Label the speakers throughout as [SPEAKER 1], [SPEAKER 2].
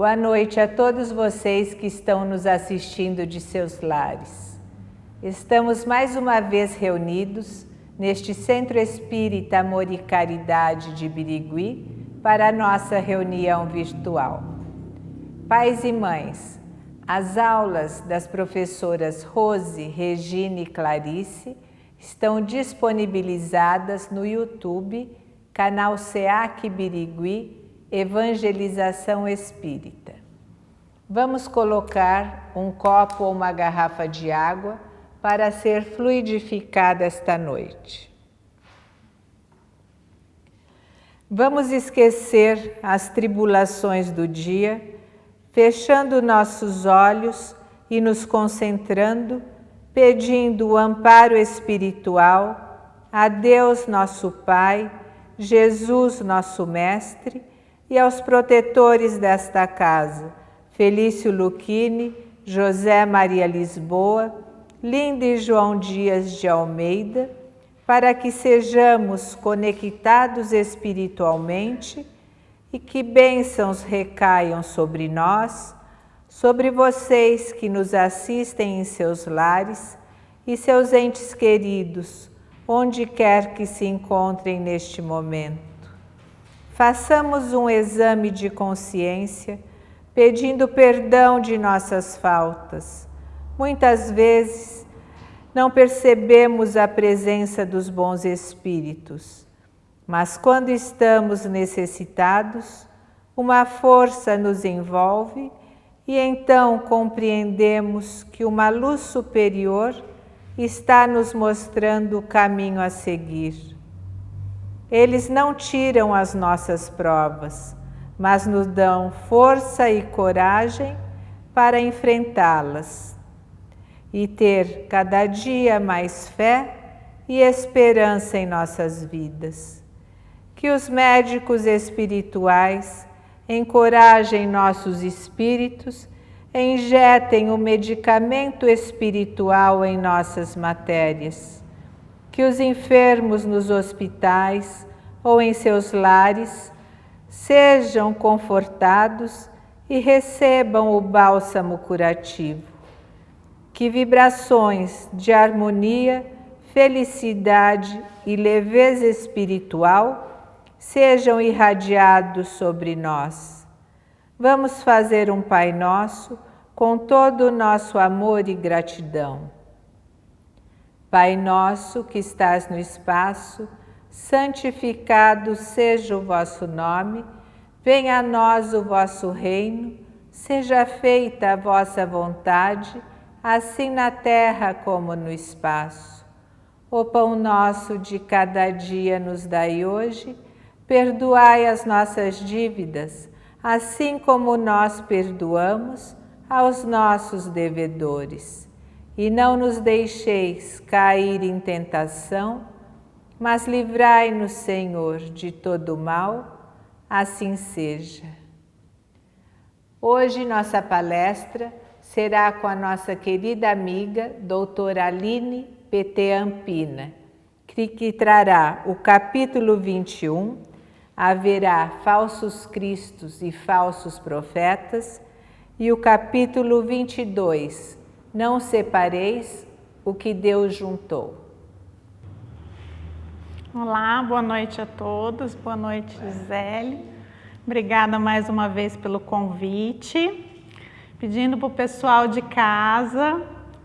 [SPEAKER 1] Boa noite a todos vocês que estão nos assistindo de seus lares. Estamos mais uma vez reunidos neste Centro Espírita Amor e Caridade de Birigui para a nossa reunião virtual. Pais e mães, as aulas das professoras Rose, Regina e Clarice estão disponibilizadas no YouTube, canal SEAC Birigui, Evangelização Espírita. Vamos colocar um copo ou uma garrafa de água para ser fluidificada esta noite. Vamos esquecer as tribulações do dia, fechando nossos olhos e nos concentrando, pedindo o amparo espiritual a Deus nosso Pai, Jesus nosso Mestre, e aos protetores desta casa, Felício Luchini, José Maria Lisboa, Linda e João Dias de Almeida, para que sejamos conectados espiritualmente e que bênçãos recaiam sobre nós, sobre vocês que nos assistem em seus lares e seus entes queridos, onde quer que se encontrem neste momento. Façamos um exame de consciência, pedindo perdão de nossas faltas. Muitas vezes não percebemos a presença dos bons espíritos, mas quando estamos necessitados, uma força nos envolve e então compreendemos que uma luz superior está nos mostrando o caminho a seguir. Eles não tiram as nossas provas, mas nos dão força e coragem para enfrentá-las e ter cada dia mais fé e esperança em nossas vidas. Que os médicos espirituais encorajem nossos espíritos, injetem o medicamento espiritual em nossas matérias. Que os enfermos nos hospitais ou em seus lares sejam confortados e recebam o bálsamo curativo. Que vibrações de harmonia, felicidade e leveza espiritual sejam irradiados sobre nós. Vamos fazer um Pai Nosso com todo o nosso amor e gratidão. Pai nosso que estás no espaço, santificado seja o vosso nome, venha a nós o vosso reino, seja feita a vossa vontade, assim na terra como no espaço. O pão nosso de cada dia nos dai hoje, perdoai as nossas dívidas, assim como nós perdoamos aos nossos devedores. E não nos deixeis cair em tentação, mas livrai-nos, Senhor, de todo mal, assim seja. Hoje nossa palestra será com a nossa querida amiga, doutora Aline PT Ampina, que trará o capítulo 21, haverá falsos cristos e falsos profetas, e o capítulo 22, não separeis o que Deus juntou.
[SPEAKER 2] Olá, boa noite a todos, boa noite, Gisele. Obrigada mais uma vez pelo convite. Pedindo para o pessoal de casa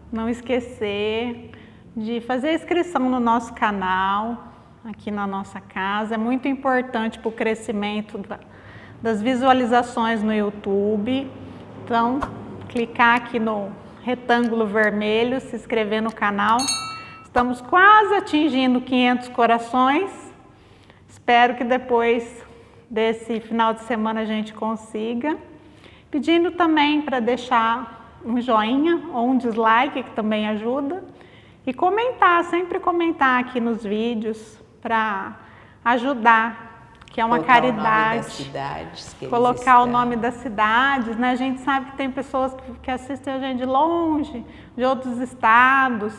[SPEAKER 2] não esquecer de fazer a inscrição no nosso canal, aqui na nossa casa. É muito importante para o crescimento das visualizações no YouTube. Então, clicar aqui no retângulo vermelho, se inscrever no canal. Estamos quase atingindo 500 corações. Espero que depois desse final de semana a gente consiga. Pedindo também para deixar um joinha ou um dislike, que também ajuda. E comentar, sempre comentar aqui nos vídeos para ajudar, que é uma caridade. Colocar o nome das cidades, né? A gente sabe que tem pessoas que assistem a gente de longe, de outros estados.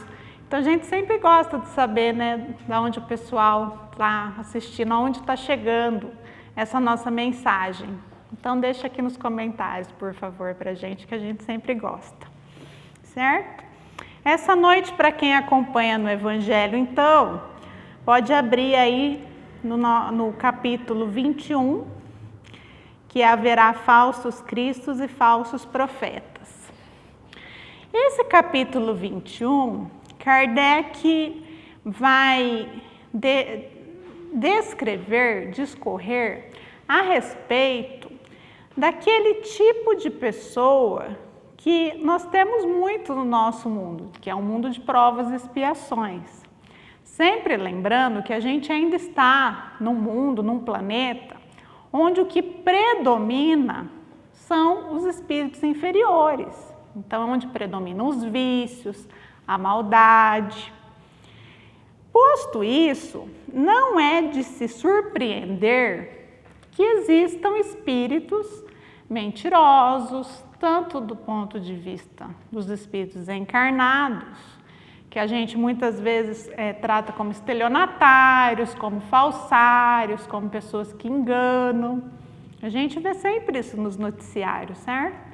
[SPEAKER 2] Então a gente sempre gosta de saber, né, de onde o pessoal está assistindo, aonde está chegando essa nossa mensagem. Então deixa aqui nos comentários, por favor, para a gente, que a gente sempre gosta, certo? Essa noite, para quem acompanha no Evangelho, então, pode abrir aí no capítulo 21, que haverá falsos cristos e falsos profetas. Esse capítulo 21, Kardec vai discorrer a respeito daquele tipo de pessoa que nós temos muito no nosso mundo, que é um mundo de provas e expiações. Sempre lembrando que a gente ainda está num mundo, num planeta, onde o que predomina são os espíritos inferiores. Então, onde predominam os vícios, a maldade. Posto isso, não é de se surpreender que existam espíritos mentirosos, tanto do ponto de vista dos espíritos encarnados, que a gente muitas vezes trata como estelionatários, como falsários, como pessoas que enganam. A gente vê sempre isso nos noticiários, certo?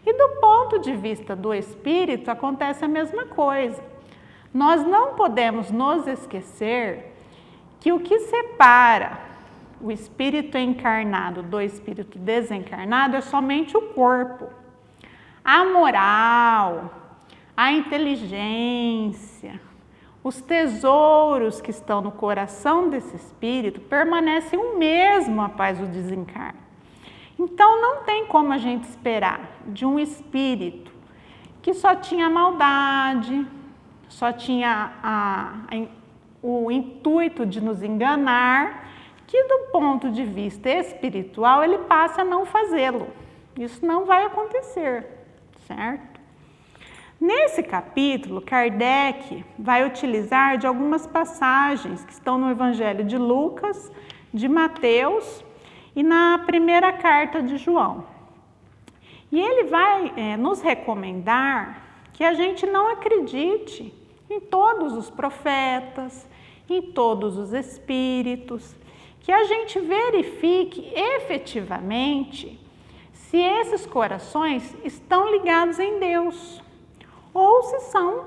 [SPEAKER 2] E do ponto de vista do espírito, acontece a mesma coisa. Nós não podemos nos esquecer que o que separa o espírito encarnado do espírito desencarnado é somente o corpo. A moral, a inteligência, os tesouros que estão no coração desse espírito permanecem o mesmo após o desencarne. Então não tem como a gente esperar de um espírito que só tinha maldade, só tinha o intuito de nos enganar, que do ponto de vista espiritual ele passe a não fazê-lo. Isso não vai acontecer, certo? Nesse capítulo, Kardec vai utilizar de algumas passagens que estão no Evangelho de Lucas, de Mateus e na primeira carta de João. E ele vai nos recomendar que a gente não acredite em todos os profetas, em todos os espíritos, que a gente verifique efetivamente se esses corações estão ligados em Deus ou se são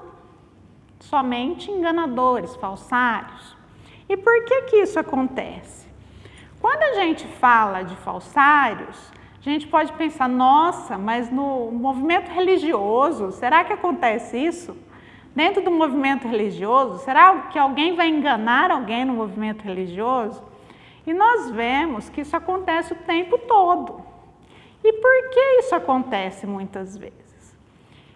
[SPEAKER 2] somente enganadores, falsários. E por que isso acontece? Quando a gente fala de falsários, a gente pode pensar, nossa, mas no movimento religioso, será que acontece isso? Dentro do movimento religioso, será que alguém vai enganar alguém no movimento religioso? E nós vemos que isso acontece o tempo todo. E por que isso acontece muitas vezes?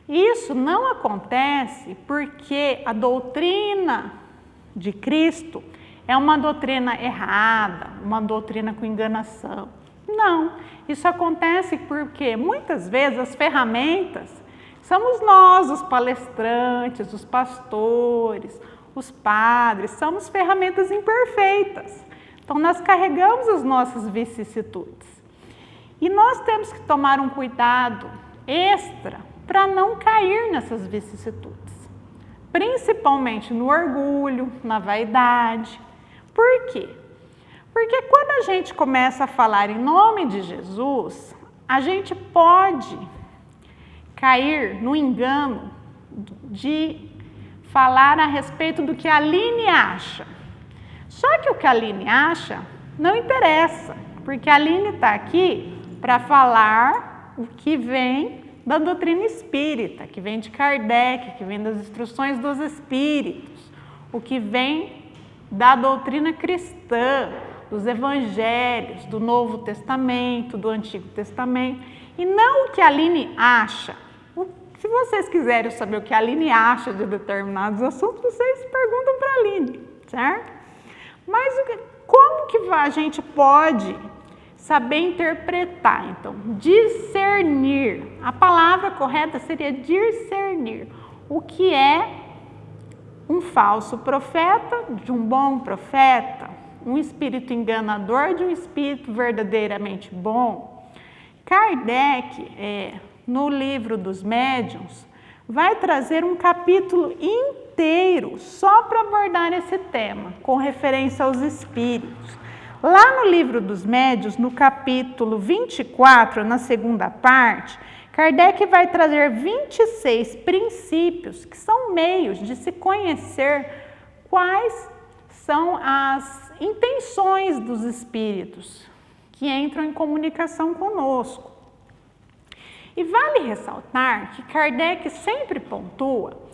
[SPEAKER 2] Isso não acontece porque a doutrina de Cristo é uma doutrina errada, uma doutrina com enganação. Não, isso acontece porque muitas vezes as ferramentas somos nós, os palestrantes, os pastores, os padres, somos ferramentas imperfeitas. Então nós carregamos as nossas vicissitudes. E nós temos que tomar um cuidado extra para não cair nessas vicissitudes, principalmente no orgulho, na vaidade. Por quê? Porque quando a gente começa a falar em nome de Jesus, a gente pode cair no engano de falar a respeito do que a Aline acha. Só que o que a Aline acha não interessa, porque a Aline está aqui para falar o que vem da doutrina espírita, que vem de Kardec, que vem das instruções dos espíritos, o que vem da doutrina cristã, dos evangelhos, do Novo Testamento, do Antigo Testamento, e não o que a Aline acha. Se vocês quiserem saber o que a Aline acha de determinados assuntos, vocês perguntam para a Aline, certo? Mas como que a gente pode saber interpretar? Então, discernir. A palavra correta seria discernir o que é um falso profeta de um bom profeta, um espírito enganador de um espírito verdadeiramente bom. Kardec, no livro dos médiuns, vai trazer um capítulo inteiro só para abordar esse tema, com referência aos espíritos. Lá no Livro dos Médiuns, no capítulo 24, na segunda parte, Kardec vai trazer 26 princípios que são meios de se conhecer quais são as intenções dos espíritos que entram em comunicação conosco. E vale ressaltar que Kardec sempre pontua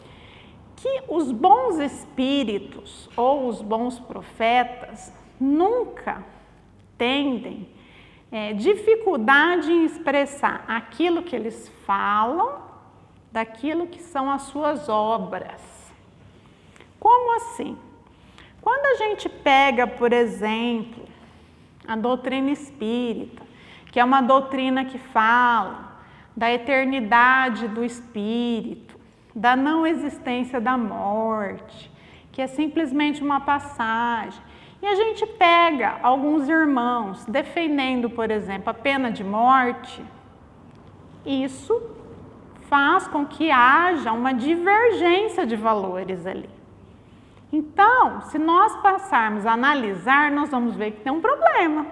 [SPEAKER 2] que os bons espíritos ou os bons profetas nunca tendem dificuldade em expressar aquilo que eles falam daquilo que são as suas obras. Como assim? Quando a gente pega, por exemplo, a doutrina espírita, que é uma doutrina que fala da eternidade do espírito, da não existência da morte, que é simplesmente uma passagem, e a gente pega alguns irmãos defendendo, por exemplo, a pena de morte, isso faz com que haja uma divergência de valores ali. Então, se nós passarmos a analisar, nós vamos ver que tem um problema.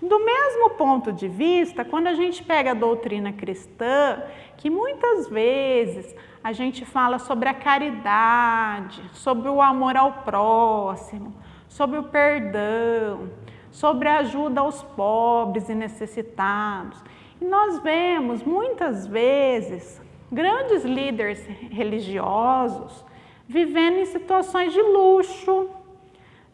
[SPEAKER 2] Do mesmo ponto de vista, quando a gente pega a doutrina cristã, que muitas vezes a gente fala sobre a caridade, sobre o amor ao próximo, sobre o perdão, sobre a ajuda aos pobres e necessitados. E nós vemos muitas vezes grandes líderes religiosos vivendo em situações de luxo,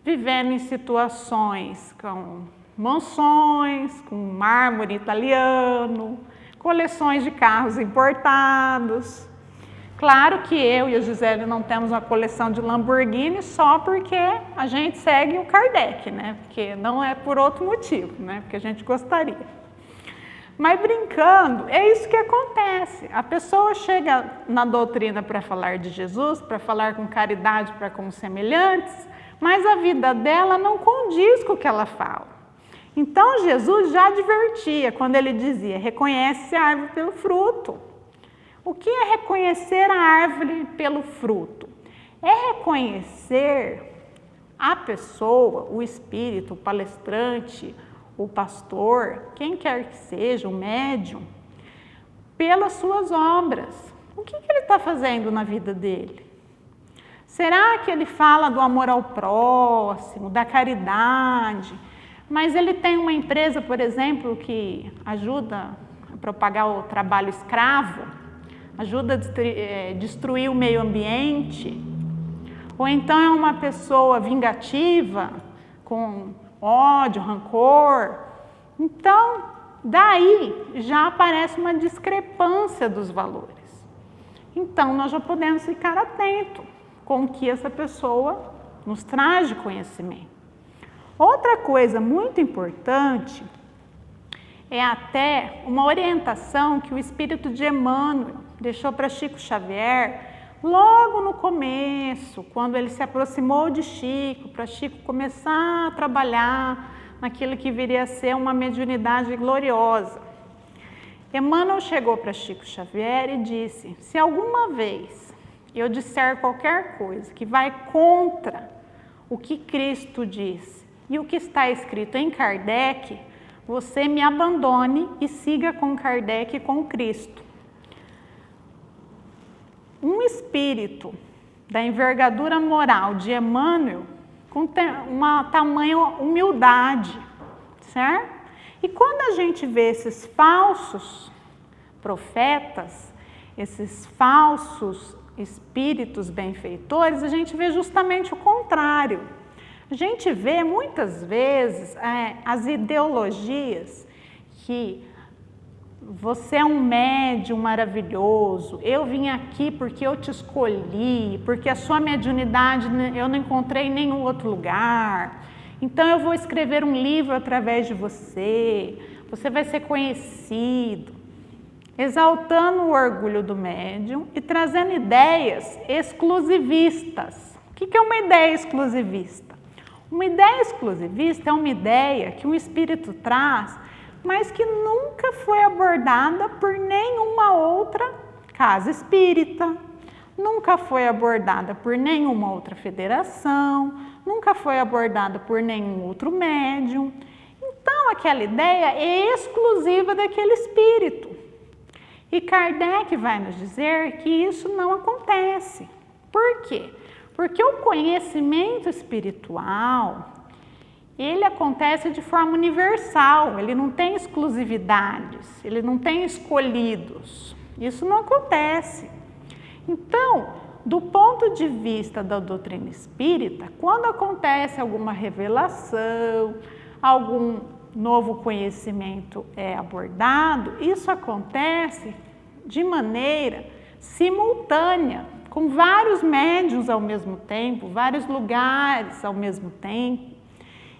[SPEAKER 2] vivendo em situações com mansões, com mármore italiano, coleções de carros importados. Claro que eu e a Gisele não temos uma coleção de Lamborghini só porque a gente segue o Kardec, né? Porque não é por outro motivo, né? Porque a gente gostaria. Mas brincando, é isso que acontece. A pessoa chega na doutrina para falar de Jesus, para falar com caridade para com os semelhantes, mas a vida dela não condiz com o que ela fala. Então Jesus já advertia quando ele dizia: reconhece a árvore pelo fruto. O que é reconhecer a árvore pelo fruto? É reconhecer a pessoa, o espírito, o palestrante, o pastor, quem quer que seja, o médium, pelas suas obras. O que ele está fazendo na vida dele? Será que ele fala do amor ao próximo, da caridade, mas ele tem uma empresa, por exemplo, que ajuda a propagar o trabalho escravo, ajuda a destruir o meio ambiente, ou então é uma pessoa vingativa, com ódio, rancor? Então, daí já aparece uma discrepância dos valores. Então, nós já podemos ficar atentos com o que essa pessoa nos traz de conhecimento. Outra coisa muito importante é até uma orientação que o espírito de Emmanuel deixou para Chico Xavier logo no começo, quando ele se aproximou de Chico, para Chico começar a trabalhar naquilo que viria a ser uma mediunidade gloriosa. Emmanuel chegou para Chico Xavier e disse: se alguma vez eu disser qualquer coisa que vai contra o que Cristo diz e o que está escrito em Kardec, você me abandone e siga com Kardec e com Cristo. Um espírito da envergadura moral de Emmanuel, com uma tamanha humildade, certo? E quando a gente vê esses falsos profetas, esses falsos espíritos benfeitores, a gente vê justamente o contrário. A gente vê muitas vezes as ideologias que você é um médium maravilhoso, eu vim aqui porque eu te escolhi, porque a sua mediunidade eu não encontrei em nenhum outro lugar, então eu vou escrever um livro através de você, você vai ser conhecido, exaltando o orgulho do médium e trazendo ideias exclusivistas. O que é uma ideia exclusivista? Uma ideia exclusivista é uma ideia que um espírito traz, mas que nunca foi abordada por nenhuma outra casa espírita, nunca foi abordada por nenhuma outra federação, nunca foi abordada por nenhum outro médium. Então, aquela ideia é exclusiva daquele espírito. E Kardec vai nos dizer que isso não acontece. Por quê? Porque o conhecimento espiritual, ele acontece de forma universal, ele não tem exclusividades, ele não tem escolhidos. Isso não acontece. Então, do ponto de vista da doutrina espírita, quando acontece alguma revelação, algum novo conhecimento é abordado, isso acontece de maneira simultânea, com vários médiuns ao mesmo tempo, vários lugares ao mesmo tempo.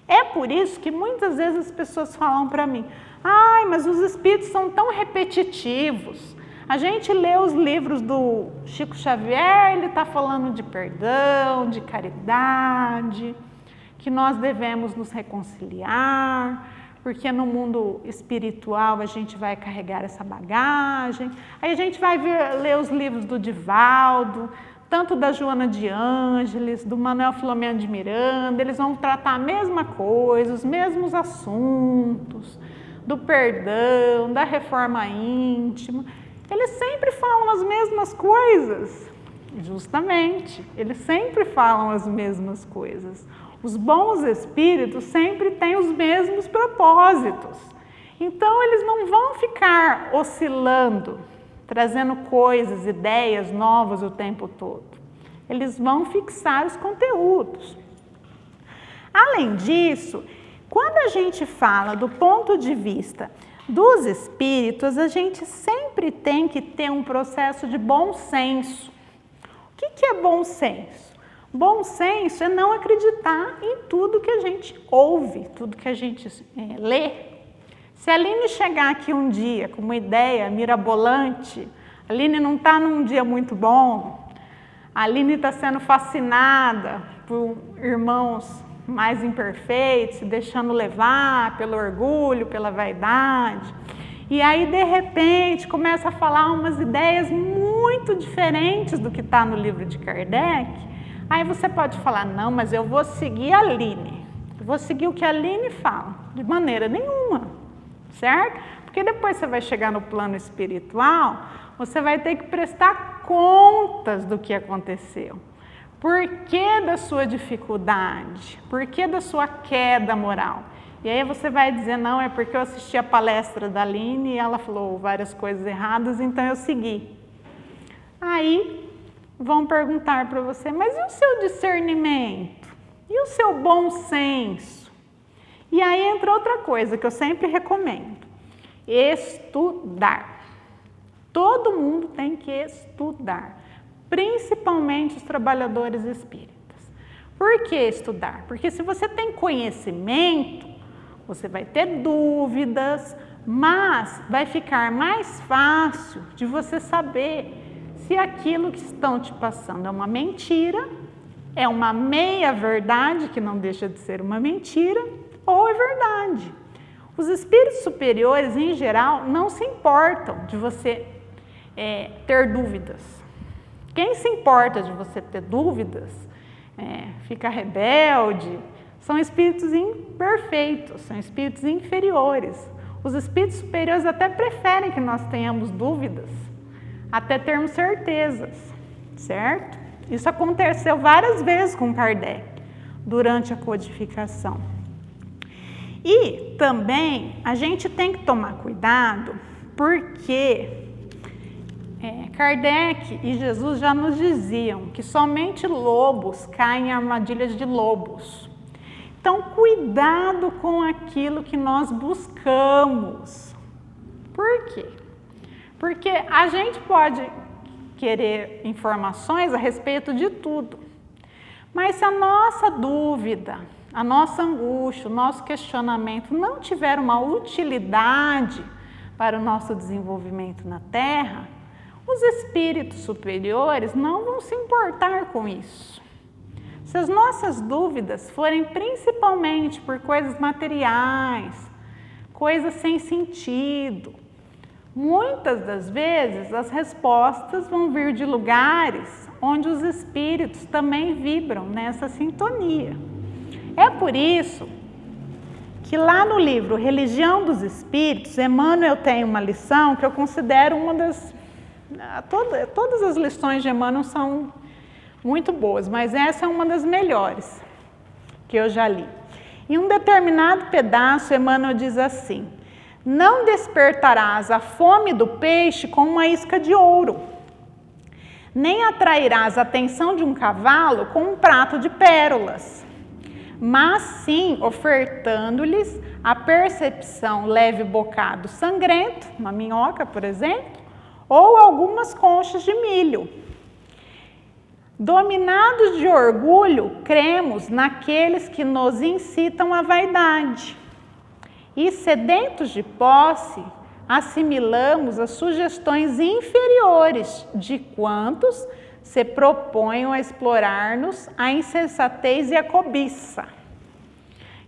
[SPEAKER 2] É por isso que muitas vezes as pessoas falam para mim: ai, mas os espíritos são tão repetitivos. A gente lê os livros do Chico Xavier, ele está falando de perdão, de caridade, que nós devemos nos reconciliar, porque no mundo espiritual a gente vai carregar essa bagagem. Aí a gente vai ler os livros do Divaldo, tanto da Joana de Ângeles, do Manuel Filomeno de Miranda, eles vão tratar a mesma coisa, os mesmos assuntos, do perdão, da reforma íntima. Eles sempre falam as mesmas coisas, justamente, eles sempre falam as mesmas coisas. Os bons espíritos sempre têm os mesmos propósitos. Então, eles não vão ficar oscilando, trazendo coisas, ideias novas o tempo todo. Eles vão fixar os conteúdos. Além disso, quando a gente fala do ponto de vista dos espíritos, a gente sempre tem que ter um processo de bom senso. O que é bom senso? Bom senso é não acreditar em tudo que a gente ouve, tudo que a gente lê. Se a Aline chegar aqui um dia com uma ideia mirabolante, a Aline não está num dia muito bom, a Aline está sendo fascinada por irmãos mais imperfeitos, se deixando levar pelo orgulho, pela vaidade. E aí, de repente, começa a falar umas ideias muito diferentes do que está no livro de Kardec. Aí você pode falar: não, mas eu vou seguir a Aline, eu vou seguir o que a Aline fala. De maneira nenhuma, certo? Porque depois você vai chegar no plano espiritual, você vai ter que prestar contas do que aconteceu. Por que da sua dificuldade? Por que da sua queda moral? E aí você vai dizer: não, é porque eu assisti a palestra da Aline e ela falou várias coisas erradas, então eu segui. Aí vão perguntar para você: mas e o seu discernimento? E o seu bom senso? E aí entra outra coisa que eu sempre recomendo: estudar. Todo mundo tem que estudar, principalmente os trabalhadores espíritas. Por que estudar? Porque se você tem conhecimento, você vai ter dúvidas, mas vai ficar mais fácil de você saber se aquilo que estão te passando é uma mentira, é uma meia-verdade, que não deixa de ser uma mentira, ou é verdade. Os espíritos superiores, em geral, não se importam de você ter dúvidas. Quem se importa de você ter dúvidas, fica rebelde, são espíritos imperfeitos, são espíritos inferiores. Os espíritos superiores até preferem que nós tenhamos dúvidas, até termos certezas, certo? Isso aconteceu várias vezes com Kardec, durante a codificação. E também a gente tem que tomar cuidado, porque Kardec e Jesus já nos diziam que somente lobos caem em armadilhas de lobos. Então, cuidado com aquilo que nós buscamos. Por quê? Porque a gente pode querer informações a respeito de tudo, mas se a nossa dúvida, a nossa angústia, o nosso questionamento não tiver uma utilidade para o nosso desenvolvimento na Terra, os espíritos superiores não vão se importar com isso. Se as nossas dúvidas forem principalmente por coisas materiais, coisas sem sentido, muitas das vezes as respostas vão vir de lugares onde os espíritos também vibram nessa sintonia. É por isso que lá no livro Religião dos Espíritos, Emmanuel tem uma lição que eu considero uma das... Todas as lições de Emmanuel são muito boas, mas essa é uma das melhores que eu já li. Em um determinado pedaço, Emmanuel diz assim: não despertarás a fome do peixe com uma isca de ouro, nem atrairás a atenção de um cavalo com um prato de pérolas, mas sim ofertando-lhes a percepção leve bocado sangrento, uma minhoca, por exemplo, ou algumas conchas de milho. Dominados de orgulho, cremos naqueles que nos incitam à vaidade. E sedentos de posse, assimilamos as sugestões inferiores de quantos se propõem a explorar-nos a insensatez e a cobiça.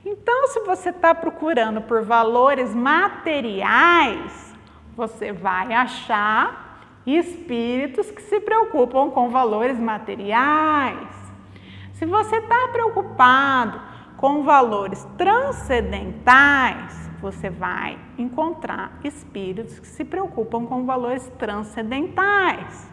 [SPEAKER 2] Então, se você está procurando por valores materiais, você vai achar espíritos que se preocupam com valores materiais. Se você está preocupado com valores transcendentais, você vai encontrar espíritos que se preocupam com valores transcendentais.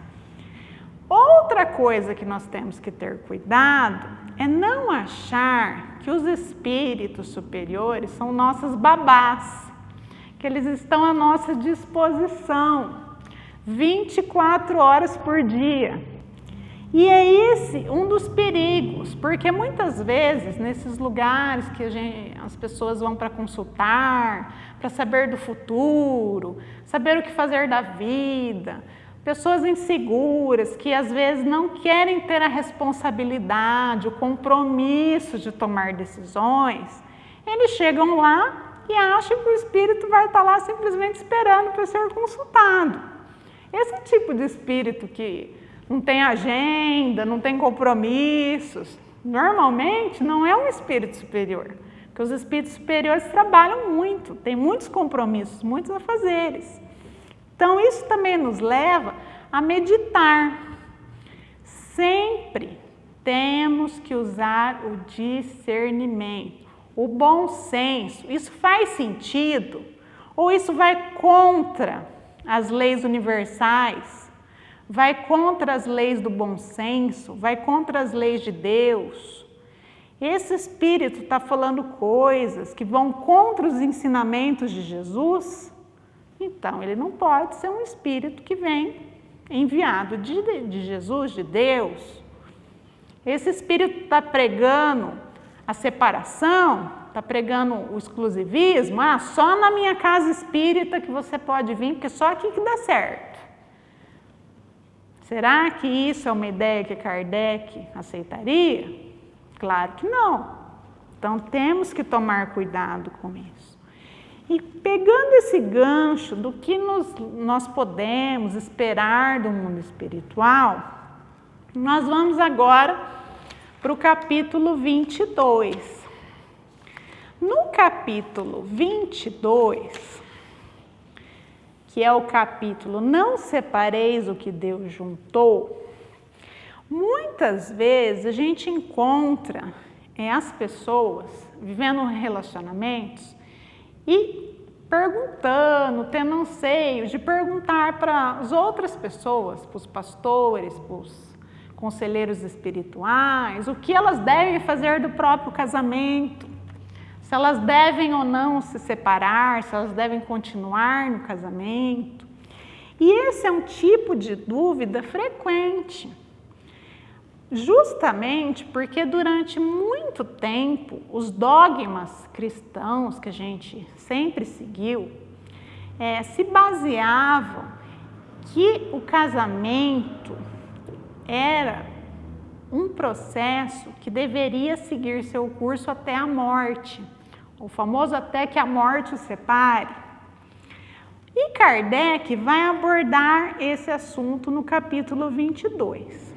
[SPEAKER 2] Outra coisa que nós temos que ter cuidado é não achar que os espíritos superiores são nossos babás, que eles estão à nossa disposição 24 horas por dia. E é esse um dos perigos, porque muitas vezes nesses lugares que as pessoas vão para consultar, para saber do futuro, saber o que fazer da vida, pessoas inseguras que às vezes não querem ter a responsabilidade, o compromisso de tomar decisões, eles chegam lá e acham que o espírito vai estar lá simplesmente esperando para ser consultado. Esse tipo de espírito que não tem agenda, não tem compromissos, normalmente não é um espírito superior, porque os espíritos superiores trabalham muito, têm muitos compromissos, muitos afazeres. Então, isso também nos leva a meditar. Sempre temos que usar o discernimento, o bom senso. Isso faz sentido? Ou isso vai contra as leis universais? Vai contra as leis do bom senso? Vai contra as leis de Deus? Esse espírito está falando coisas que vão contra os ensinamentos de Jesus? Então, ele não pode ser um espírito que vem enviado de Jesus, de Deus. Esse espírito está pregando a separação, está pregando o exclusivismo, só na minha casa espírita que você pode vir, porque só aqui que dá certo. Será que isso é uma ideia que Kardec aceitaria? Claro que não. Então, temos que tomar cuidado com isso. E pegando esse gancho do que nós podemos esperar do mundo espiritual, nós vamos agora para o capítulo 22. No capítulo 22, que é o capítulo Não Separeis o que Deus juntou, muitas vezes a gente encontra as pessoas vivendo relacionamentos e perguntando, tendo anseio de perguntar para as outras pessoas, para os pastores, para os conselheiros espirituais, o que elas devem fazer do próprio casamento, se elas devem ou não se separar, se elas devem continuar no casamento. E esse é um tipo de dúvida frequente, justamente porque durante muito tempo os dogmas cristãos que a gente sempre seguiu se baseavam que o casamento era um processo que deveria seguir seu curso até a morte, o famoso até que a morte os separe. E Kardec vai abordar esse assunto no capítulo 22.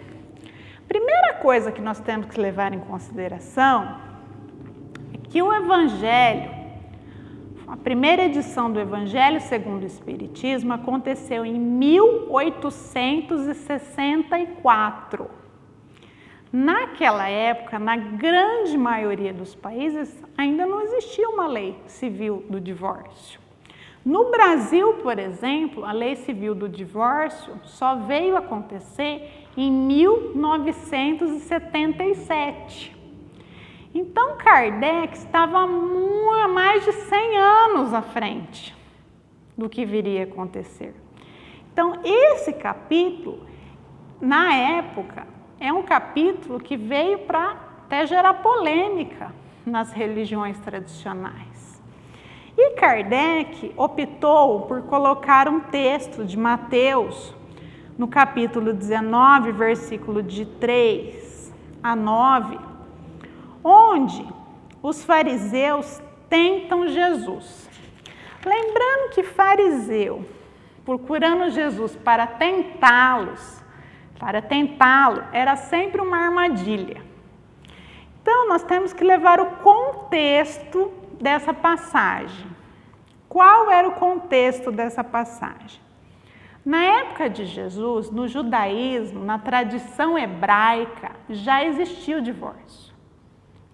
[SPEAKER 2] Primeira coisa que nós temos que levar em consideração é que o Evangelho, a primeira edição do Evangelho segundo o Espiritismo aconteceu em 1864. naquela época, na grande maioria dos países, ainda não existia uma lei civil do divórcio. No Brasil, por exemplo, a lei civil do divórcio só veio acontecer em 1977. Então, Kardec estava há mais de 100 anos à frente do que viria a acontecer. Então, esse capítulo, na época, é um capítulo que veio para até gerar polêmica nas religiões tradicionais. E Kardec optou por colocar um texto de Mateus, no capítulo 19, versículo de 3 a 9, onde os fariseus tentam Jesus. Lembrando que fariseu, procurando Jesus para tentá-lo, era sempre uma armadilha. Então, nós temos que levar o contexto dessa passagem. Qual era o contexto dessa passagem? Na época de Jesus, no judaísmo, na tradição hebraica, já existia o divórcio.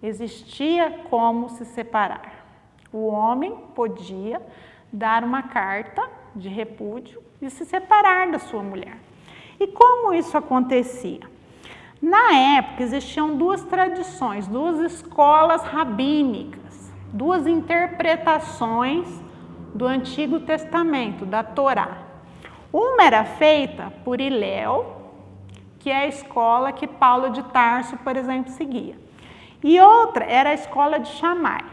[SPEAKER 2] Existia como se separar. O homem podia dar uma carta de repúdio e se separar da sua mulher. E como isso acontecia? Na época existiam duas tradições, duas escolas rabínicas, duas interpretações do Antigo Testamento, da Torá. Uma era feita por Hilel, que é a escola que Paulo de Tarso, por exemplo, seguia. E outra era a escola de Shammai.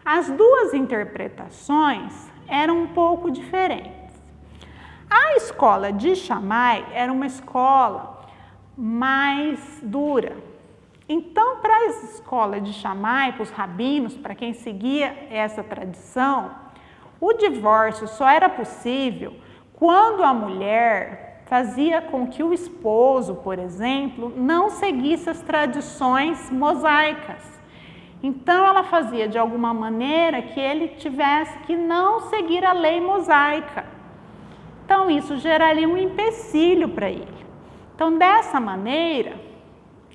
[SPEAKER 2] As duas interpretações eram um pouco diferentes. A escola de Shammai era uma escola mais dura. Então, para a escola de Shammai, para os rabinos, para quem seguia essa tradição, o divórcio só era possível quando a mulher fazia com que o esposo, por exemplo, não seguisse as tradições mosaicas. Então, ela fazia de alguma maneira que ele tivesse que não seguir a lei mosaica. Então, isso geraria um empecilho para ele. Então, dessa maneira,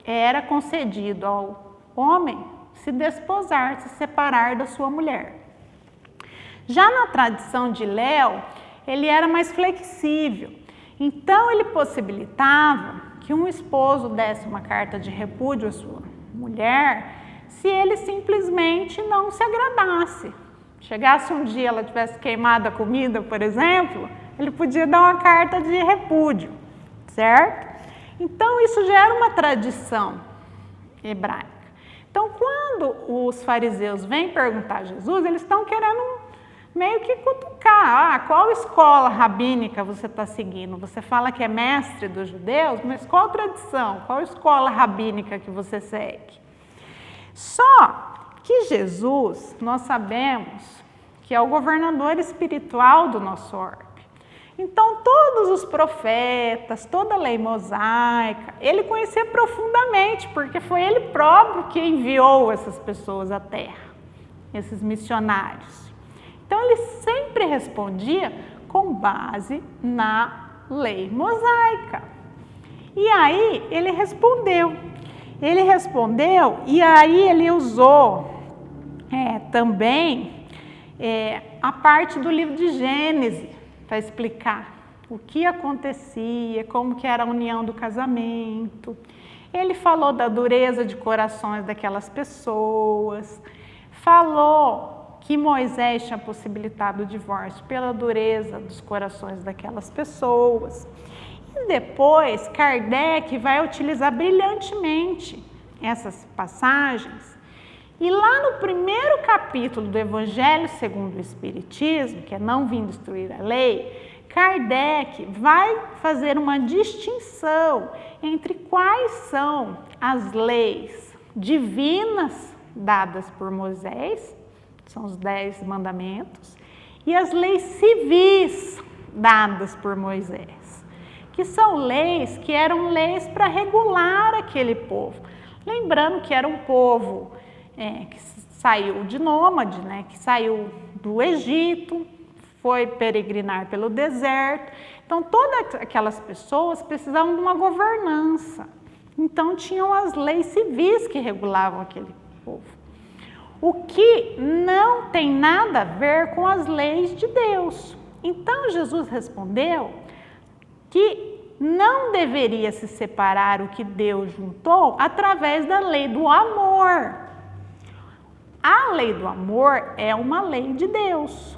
[SPEAKER 2] era concedido ao homem se desposar, se separar da sua mulher. Já na tradição de Léo, ele era mais flexível. Então, ele possibilitava que um esposo desse uma carta de repúdio à sua mulher se ele simplesmente não se agradasse. Chegasse um dia, ela tivesse queimado a comida, por exemplo, ele podia dar uma carta de repúdio, certo? Então, isso já era uma tradição hebraica. Então, quando os fariseus vêm perguntar a Jesus, eles estão querendo meio que cutucar. Qual escola rabínica você está seguindo? Você fala que é mestre dos judeus, mas qual tradição? Qual escola rabínica que você segue? Só que Jesus, nós sabemos que é o governador espiritual do nosso orbe. Então, todos os profetas, toda a lei mosaica, ele conhecia profundamente, porque foi ele próprio que enviou essas pessoas à terra, esses missionários. Então, ele sempre respondia com base na lei mosaica. E aí, ele respondeu e aí ele usou também a parte do livro de Gênesis, para explicar o que acontecia, como que era a união do casamento. Ele falou da dureza de corações daquelas pessoas, falou que Moisés tinha possibilitado o divórcio pela dureza dos corações daquelas pessoas. E depois, Kardec vai utilizar brilhantemente essas passagens. E lá no primeiro capítulo do Evangelho segundo o Espiritismo, que é Não Vim Destruir a Lei, Kardec vai fazer uma distinção entre quais são as leis divinas dadas por Moisés, são os 10 mandamentos, e as leis civis dadas por Moisés, que são leis que eram leis para regular aquele povo. Lembrando que era um povo que saiu de nômade, que saiu do Egito, foi peregrinar pelo deserto. Então, todas aquelas pessoas precisavam de uma governança. Então tinham as leis civis que regulavam aquele povo. O que não tem nada a ver com as leis de Deus. Então Jesus respondeu que não deveria se separar o que Deus juntou através da lei do amor. A lei do amor é uma lei de Deus,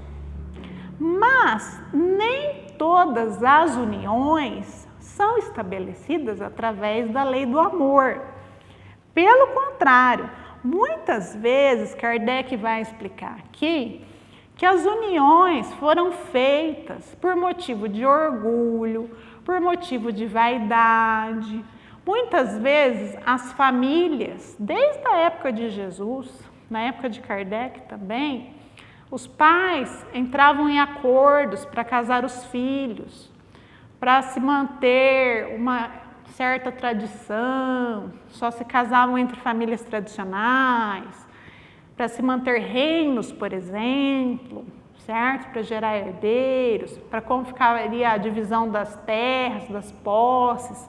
[SPEAKER 2] mas nem todas as uniões são estabelecidas através da lei do amor. Pelo contrário, muitas vezes Kardec vai explicar aqui que as uniões foram feitas por motivo de orgulho, por motivo de vaidade. Muitas vezes as famílias, desde a época de Jesus, na época de Kardec também, os pais entravam em acordos para casar os filhos, para se manter uma certa tradição, só se casavam entre famílias tradicionais, para se manter reinos, por exemplo, certo? Para gerar herdeiros, para como ficaria a divisão das terras, das posses.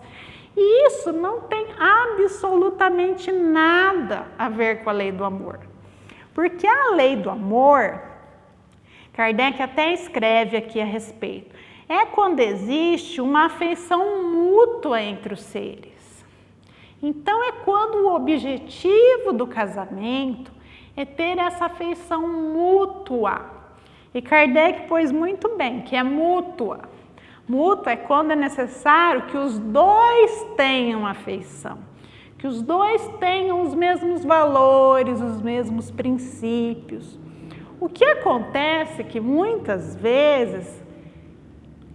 [SPEAKER 2] E isso não tem absolutamente nada a ver com a lei do amor. Porque a lei do amor, Kardec até escreve aqui a respeito, é quando existe uma afeição mútua entre os seres. Então é quando o objetivo do casamento é ter essa afeição mútua. E Kardec pôs muito bem que é mútua. Mútua é quando é necessário que os dois tenham afeição, que os dois tenham os mesmos valores, os mesmos princípios. O que acontece é que muitas vezes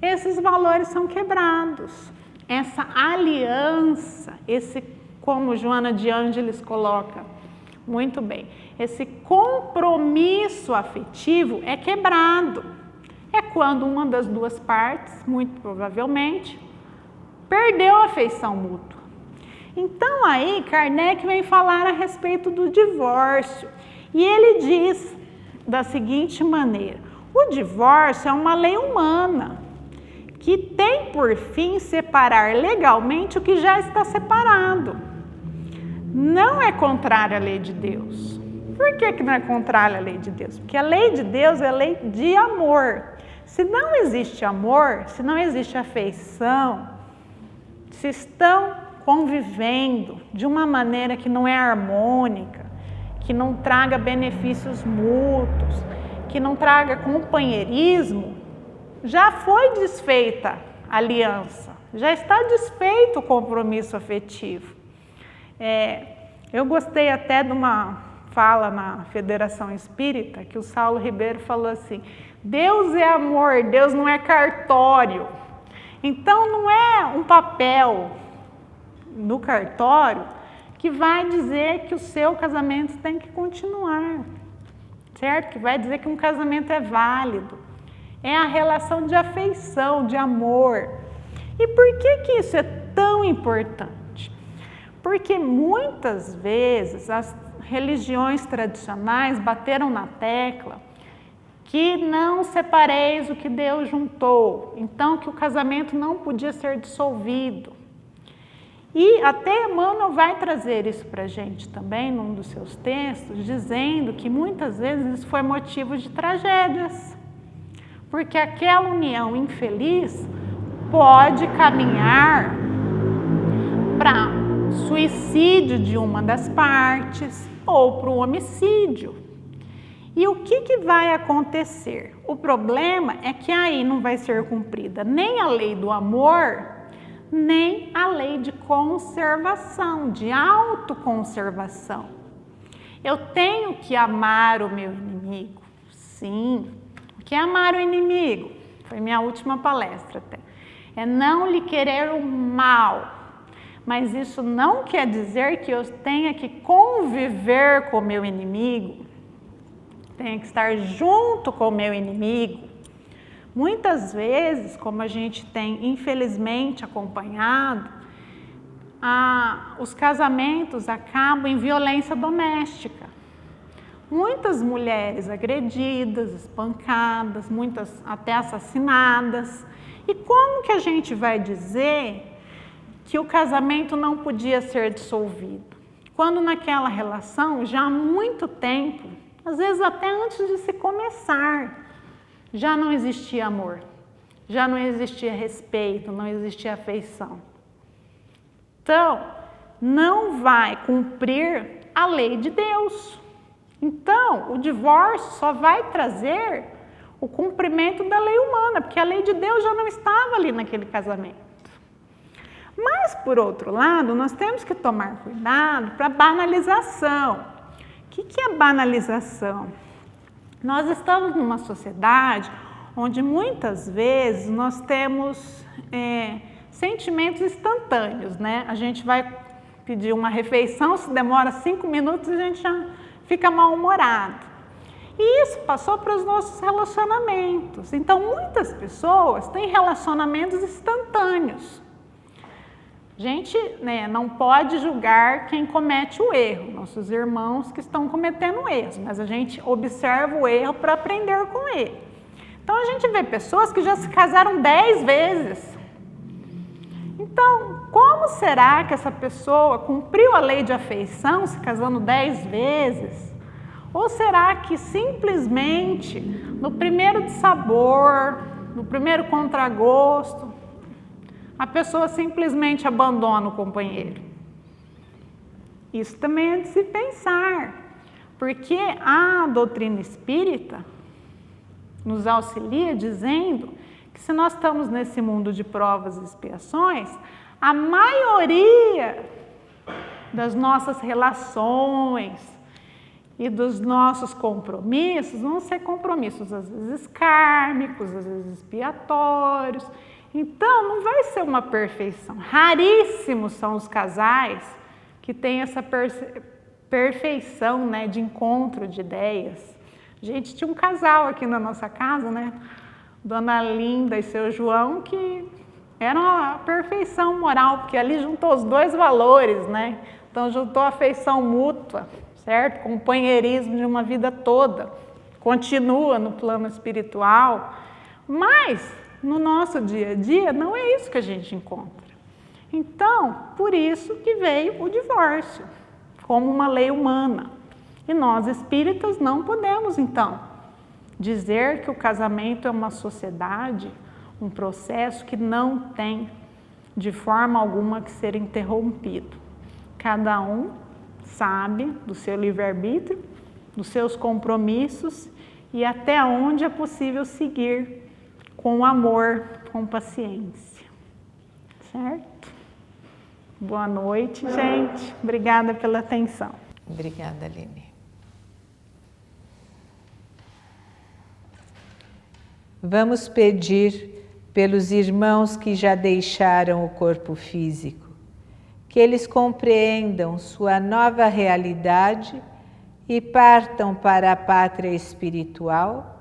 [SPEAKER 2] esses valores são quebrados. Essa aliança, como Joana de Ângeles coloca muito bem, esse compromisso afetivo é quebrado. É quando uma das duas partes, muito provavelmente, perdeu a afeição mútua. Então aí Kardec vem falar a respeito do divórcio. E ele diz da seguinte maneira: o divórcio é uma lei humana que tem por fim separar legalmente o que já está separado. Não é contrária à lei de Deus. Por que não é contrária à lei de Deus? Porque a lei de Deus é a lei de amor. Se não existe amor, se não existe afeição, se estão convivendo de uma maneira que não é harmônica, que não traga benefícios mútuos, que não traga companheirismo, já foi desfeita a aliança, já está desfeito o compromisso afetivo. Eu gostei até de uma fala na Federação Espírita, que o Saulo Ribeiro falou assim: Deus é amor, Deus não é cartório. Então não é um papel no cartório que vai dizer que o seu casamento tem que continuar, certo? Que vai dizer que um casamento é válido. É a relação de afeição, de amor. E por que isso é tão importante? Porque muitas vezes as religiões tradicionais bateram na tecla que não separeis o que Deus juntou, então que o casamento não podia ser dissolvido. E até Emmanuel vai trazer isso para a gente também, num dos seus textos, dizendo que muitas vezes isso foi motivo de tragédias, porque aquela união infeliz pode caminhar para suicídio de uma das partes ou para o homicídio. E o que vai acontecer? O problema é que aí não vai ser cumprida nem a lei do amor, nem a lei de conservação, de autoconservação. Eu tenho que amar o meu inimigo. Sim. O que é amar o inimigo? Foi minha última palestra até. É não lhe querer o mal. Mas isso não quer dizer que eu tenha que conviver com o meu inimigo, tenha que estar junto com o meu inimigo. Muitas vezes, como a gente tem infelizmente acompanhado, os casamentos acabam em violência doméstica. Muitas mulheres agredidas, espancadas, muitas até assassinadas. E como que a gente vai dizer que o casamento não podia ser dissolvido. Quando naquela relação, já há muito tempo, às vezes até antes de se começar, já não existia amor, já não existia respeito, não existia afeição. Então, não vai cumprir a lei de Deus. Então, o divórcio só vai trazer o cumprimento da lei humana, porque a lei de Deus já não estava ali naquele casamento. Mas, por outro lado, nós temos que tomar cuidado para a banalização. O que é banalização? Nós estamos numa sociedade onde muitas vezes nós temos sentimentos instantâneos, né? A gente vai pedir uma refeição, se demora 5 minutos, a gente já fica mal-humorado. E isso passou para os nossos relacionamentos. Então, muitas pessoas têm relacionamentos instantâneos. A gente, não pode julgar quem comete o erro, nossos irmãos que estão cometendo erros, mas a gente observa o erro para aprender com ele. Então, a gente vê pessoas que já se casaram 10 vezes. Então, como será que essa pessoa cumpriu a lei de afeição se casando 10 vezes? Ou será que simplesmente no primeiro dissabor, no primeiro contragosto, a pessoa simplesmente abandona o companheiro? Isso também é de se pensar, porque a doutrina espírita nos auxilia dizendo que se nós estamos nesse mundo de provas e expiações, a maioria das nossas relações e dos nossos compromissos vão ser compromissos às vezes kármicos, às vezes expiatórios. Então, não vai ser uma perfeição. Raríssimos são os casais que têm essa perfeição, de encontro de ideias. Gente, tinha um casal aqui na nossa casa, Dona Linda e seu João, que era uma perfeição moral, porque ali juntou os dois valores, Então, juntou a afeição mútua, certo? Companheirismo de uma vida toda. Continua no plano espiritual, mas no nosso dia a dia não é isso que a gente encontra. Então, por isso que veio o divórcio, como uma lei humana. E nós espíritas não podemos, então, dizer que o casamento é uma sociedade, um processo que não tem de forma alguma que ser interrompido. Cada um sabe do seu livre-arbítrio, dos seus compromissos e até onde é possível seguir com amor, com paciência. Certo? Boa noite, gente. Obrigada pela atenção.
[SPEAKER 1] Obrigada, Aline. Vamos pedir pelos irmãos que já deixaram o corpo físico, que eles compreendam sua nova realidade e partam para a pátria espiritual,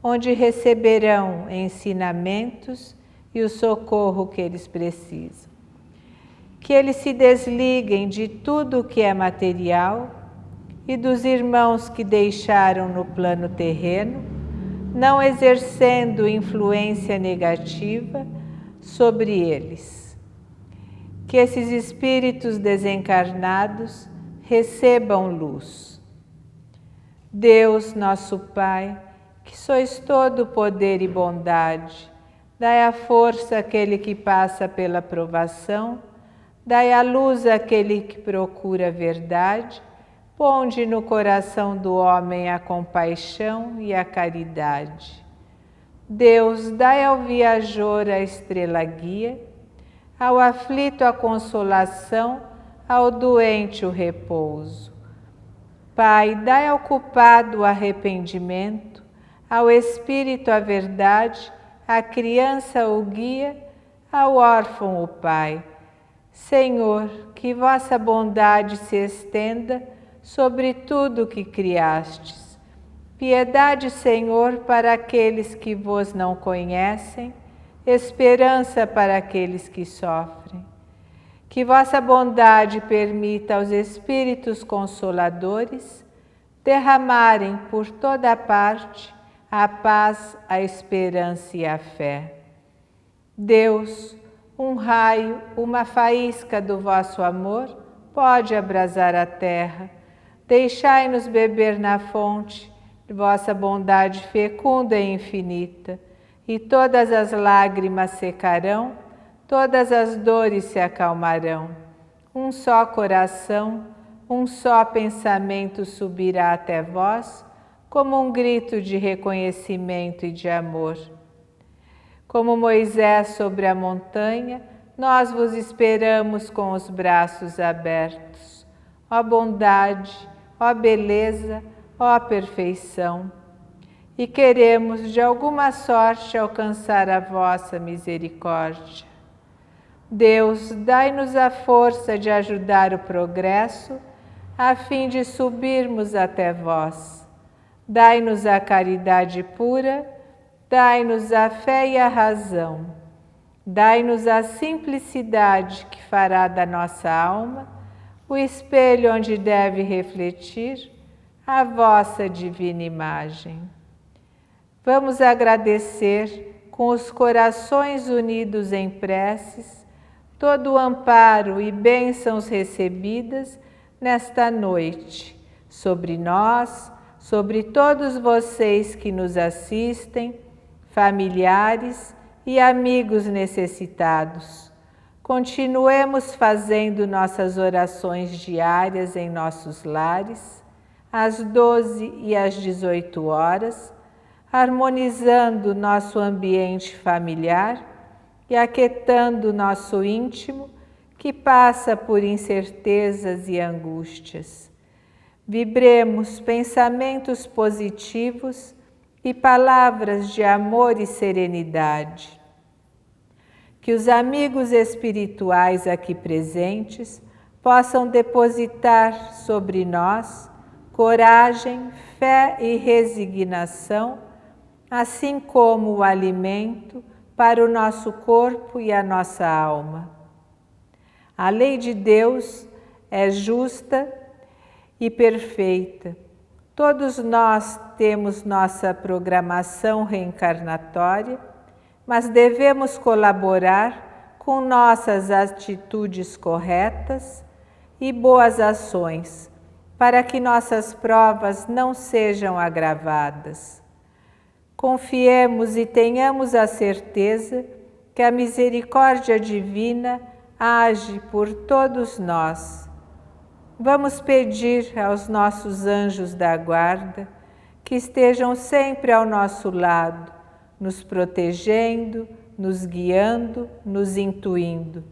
[SPEAKER 1] onde receberão ensinamentos e o socorro que eles precisam. Que eles se desliguem de tudo o que é material e dos irmãos que deixaram no plano terreno, não exercendo influência negativa sobre eles. Que esses espíritos desencarnados recebam luz. Deus, nosso Pai, que sois todo poder e bondade, dai a força àquele que passa pela provação, dai a luz àquele que procura a verdade, ponde no coração do homem a compaixão e a caridade. Deus, dai ao viajor a estrela guia, ao aflito a consolação, ao doente o repouso. Pai, dai ao culpado o arrependimento, ao espírito a verdade, à criança o guia, ao órfão o pai. Senhor, que vossa bondade se estenda sobre tudo o que criastes. Piedade, Senhor, para aqueles que vos não conhecem, esperança para aqueles que sofrem. Que vossa bondade permita aos Espíritos Consoladores derramarem por toda parte a paz, a esperança e a fé. Deus, um raio, uma faísca do vosso amor pode abrasar a terra. Deixai-nos beber na fonte de vossa bondade fecunda e infinita, e todas as lágrimas secarão, todas as dores se acalmarão. Um só coração, um só pensamento subirá até vós, como um grito de reconhecimento e de amor. Como Moisés sobre a montanha, nós vos esperamos com os braços abertos. Ó bondade, ó beleza, ó perfeição. E queremos de alguma sorte alcançar a vossa misericórdia. Deus, dai-nos a força de ajudar o progresso, a fim de subirmos até vós. Dai-nos a caridade pura, dai-nos a fé e a razão. Dai-nos a simplicidade que fará da nossa alma o espelho onde deve refletir a vossa divina imagem. Vamos agradecer com os corações unidos em preces todo o amparo e bênçãos recebidas nesta noite, sobre nós, sobre todos vocês que nos assistem, familiares e amigos necessitados. Continuemos fazendo nossas orações diárias em nossos lares, às 12 e às 18 horas, harmonizando nosso ambiente familiar e aquietando nosso íntimo, que passa por incertezas e angústias. Vibremos pensamentos positivos e palavras de amor e serenidade. Que os amigos espirituais aqui presentes possam depositar sobre nós coragem, fé e resignação, assim como o alimento para o nosso corpo e a nossa alma. A lei de Deus é justa e perfeita. Todos nós temos nossa programação reencarnatória, mas devemos colaborar com nossas atitudes corretas e boas ações, para que nossas provas não sejam agravadas. Confiemos e tenhamos a certeza que a misericórdia divina age por todos nós. Vamos pedir aos nossos anjos da guarda que estejam sempre ao nosso lado, nos protegendo, nos guiando, nos intuindo.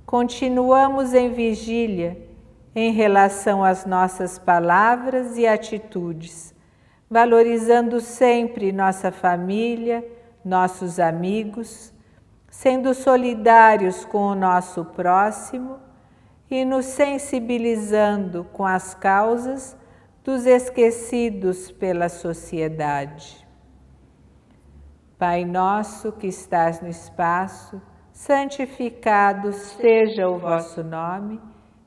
[SPEAKER 1] Continuamos em vigília em relação às nossas palavras e atitudes, valorizando sempre nossa família, nossos amigos, sendo solidários com o nosso próximo e nos sensibilizando com as causas dos esquecidos pela sociedade. Pai nosso que estás no espaço, santificado seja o vosso nome,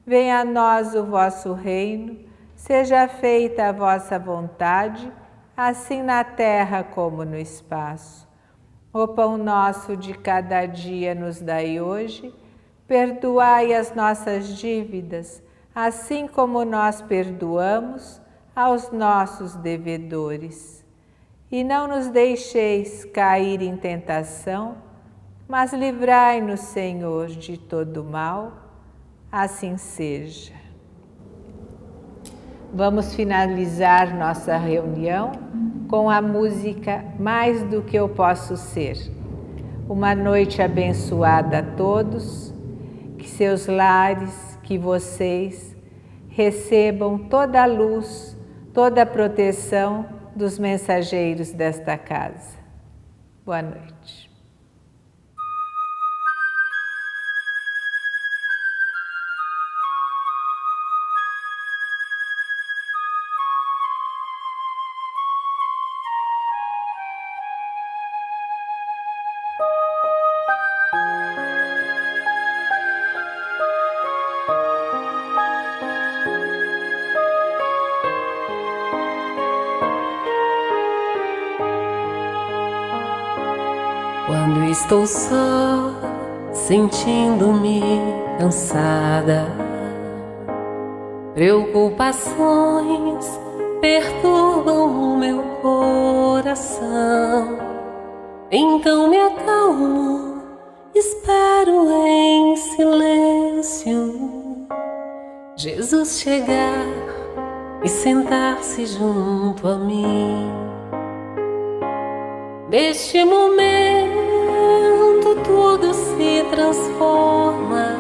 [SPEAKER 1] venha a nós o vosso reino, seja feita a vossa vontade, assim na terra como no espaço. O pão nosso de cada dia nos dai hoje, perdoai as nossas dívidas, assim como nós perdoamos aos nossos devedores. E não nos deixeis cair em tentação, mas livrai-nos, Senhor, de todo mal. Assim seja. Vamos finalizar nossa reunião com a música Mais do que eu posso ser. Uma noite abençoada a todos, que seus lares, que vocês recebam toda a luz, toda a proteção dos mensageiros desta casa. Boa noite.
[SPEAKER 3] Quando estou só, sentindo-me cansada. Preocupações perturbam o meu coração. Então me acalmo, espero em silêncio Jesus chegar e sentar-se junto a mim. Neste momento tudo se transforma.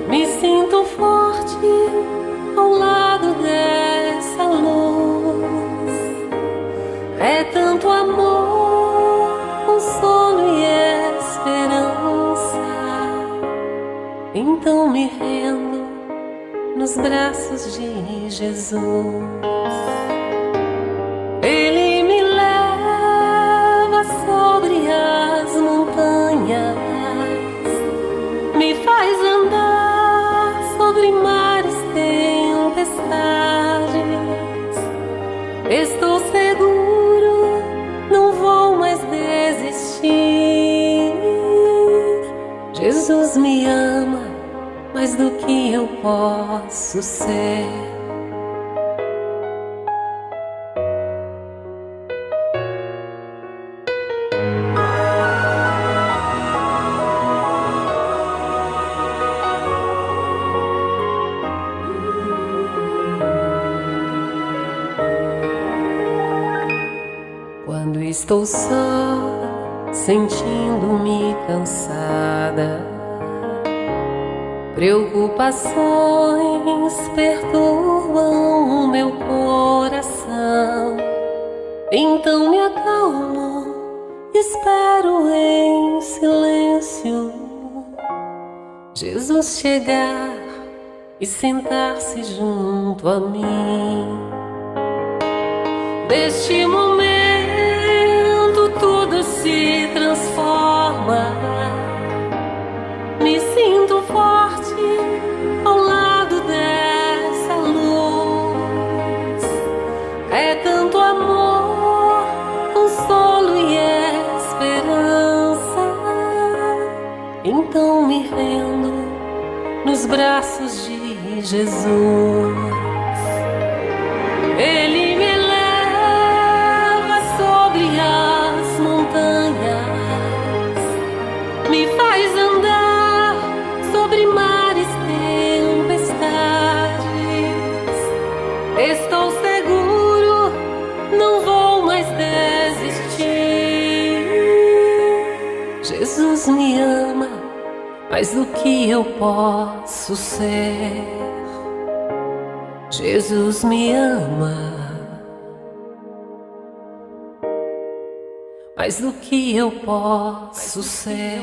[SPEAKER 3] Me sinto forte ao lado dessa luz. É tanto amor, consolo e esperança. Então me rendo nos braços de Jesus. Ele me leva sobre as montanhas, me faz andar sobre mares, tempestades. Estou seguro, não vou mais desistir. Jesus me ama mais do que eu posso ser. Quando estou só, sentindo-me cansada, preocupações perturbam o meu coração. Então me acalmo, espero em silêncio Jesus chegar e sentar-se junto a mim. Neste momento tudo se transforma. Me sinto forte ao lado dessa luz. É tanto amor, consolo e esperança. Então me rendo nos braços de Jesus. Ele me leva sobre as montanhas, me faz andar sobre mares, tempestades. Estou seguro, não vou mais desistir. Jesus me ama mais do que eu posso ser. Jesus me ama mais do que eu posso ser.